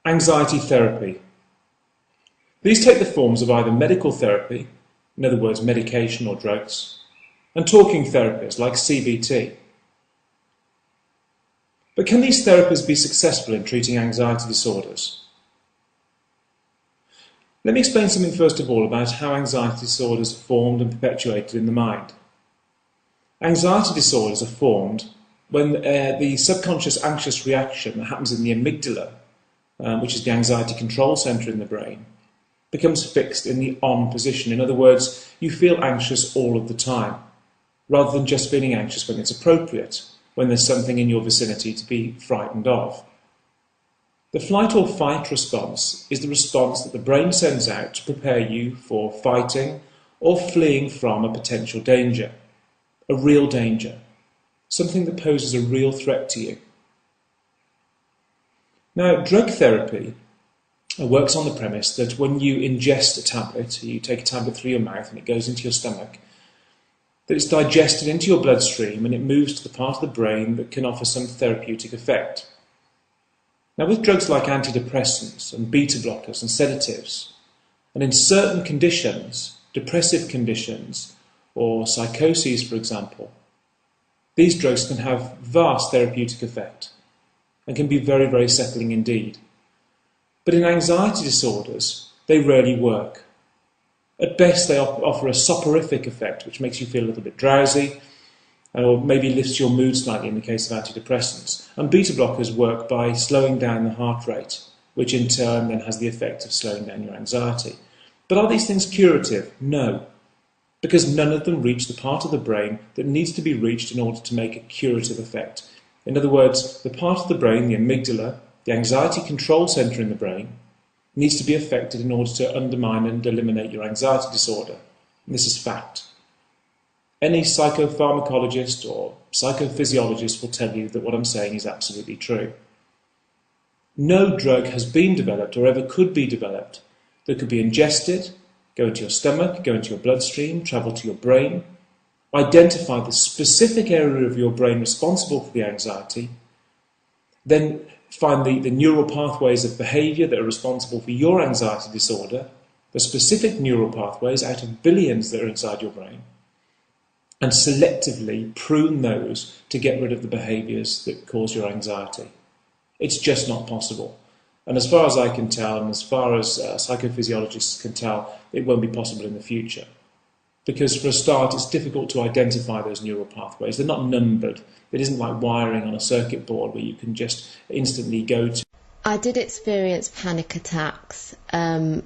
Anxiety therapy. These take the forms of either medical therapy, in other words medication or drugs, and talking therapies like CBT. But can these therapies be successful in treating anxiety disorders? Let me explain something first of all about how anxiety disorders are formed and perpetuated in the mind. Anxiety disorders are formed when the subconscious anxious reaction that happens in the amygdala, which is the anxiety control centre in the brain, becomes fixed in the on position. In other words, you feel anxious all of the time, rather than just feeling anxious when it's appropriate, when there's something in your vicinity to be frightened of. The flight or fight response is the response that the brain sends out to prepare you for fighting or fleeing from a potential danger, a real danger, something that poses a real threat to you. Now, drug therapy works on the premise that when you ingest a tablet, you take a tablet through your mouth and it goes into your stomach, that it's digested into your bloodstream and it moves to the part of the brain that can offer some therapeutic effect. Now, with drugs like antidepressants and beta blockers and sedatives, and in certain conditions, depressive conditions or psychoses, for example, these drugs can have vast therapeutic effect and can be very, very settling indeed. But in anxiety disorders, they rarely work. At best, they offer a soporific effect, which makes you feel a little bit drowsy, or maybe lifts your mood slightly in the case of antidepressants. And beta blockers work by slowing down the heart rate, which in turn then has the effect of slowing down your anxiety. But are these things curative? No, because none of them reach the part of the brain that needs to be reached in order to make a curative effect. In other words, the part of the brain, the amygdala, the anxiety control centre in the brain, needs to be affected in order to undermine and eliminate your anxiety disorder. And this is fact. Any psychopharmacologist or psychophysiologist will tell you that what I'm saying is absolutely true. No drug has been developed or ever could be developed that could be ingested, go into your stomach, go into your bloodstream, travel to your brain, identify the specific area of your brain responsible for the anxiety, then find the neural pathways of behaviour that are responsible for your anxiety disorder, the specific neural pathways out of billions that are inside your brain, and selectively prune those to get rid of the behaviours that cause your anxiety. It's just not possible. And as far as I can tell, and as far as psychophysiologists can tell, it won't be possible in the future. Because for a start, it's difficult to identify those neural pathways. They're not numbered. It isn't like wiring on a circuit board where you can just instantly go to. I did experience panic attacks, and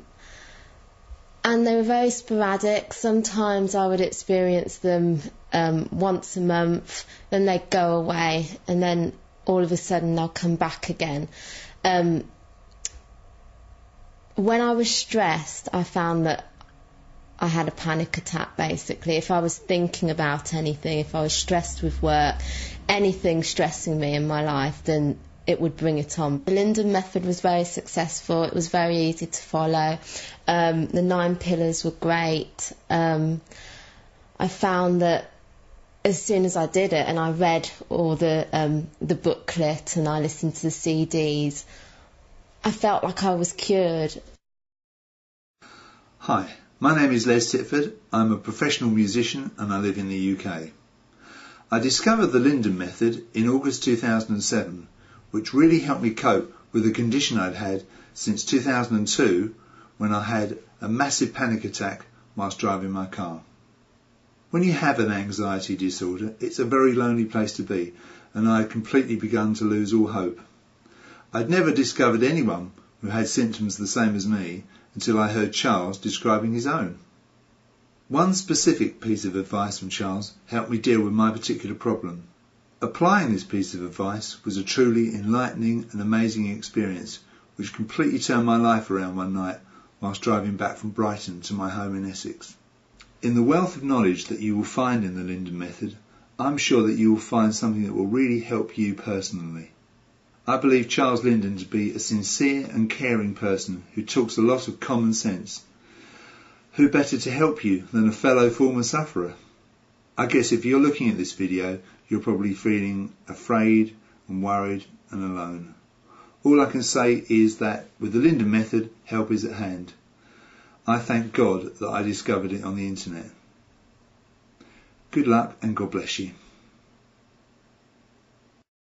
they were very sporadic. Sometimes I would experience them once a month, then they'd go away, and then all of a sudden they'll come back again. When I was stressed, I found that I had a panic attack, basically. If I was thinking about anything, if I was stressed with work, anything stressing me in my life, then it would bring it on. The Linden method was very successful. It was very easy to follow. The 9 pillars were great. I found that as soon as I did it and I read all the booklet and I listened to the CDs, I felt like I was cured. Hi, my name is Les Titford. I'm a professional musician and I live in the UK. I discovered the Linden method in August 2007, which really helped me cope with a condition I'd had since 2002 when I had a massive panic attack whilst driving my car. When you have an anxiety disorder, it's a very lonely place to be, and I had completely begun to lose all hope. I'd never discovered anyone who had symptoms the same as me until I heard Charles describing his own. One specific piece of advice from Charles helped me deal with my particular problem. Applying this piece of advice was a truly enlightening and amazing experience which completely turned my life around one night whilst driving back from Brighton to my home in Essex. In the wealth of knowledge that you will find in the Linden method, I'm sure that you will find something that will really help you personally. I believe Charles Linden to be a sincere and caring person who talks a lot of common sense. Who better to help you than a fellow former sufferer? I guess if you're looking at this video, you're probably feeling afraid and worried and alone. All I can say is that with the Linden method, help is at hand. I thank God that I discovered it on the internet. Good luck and God bless you.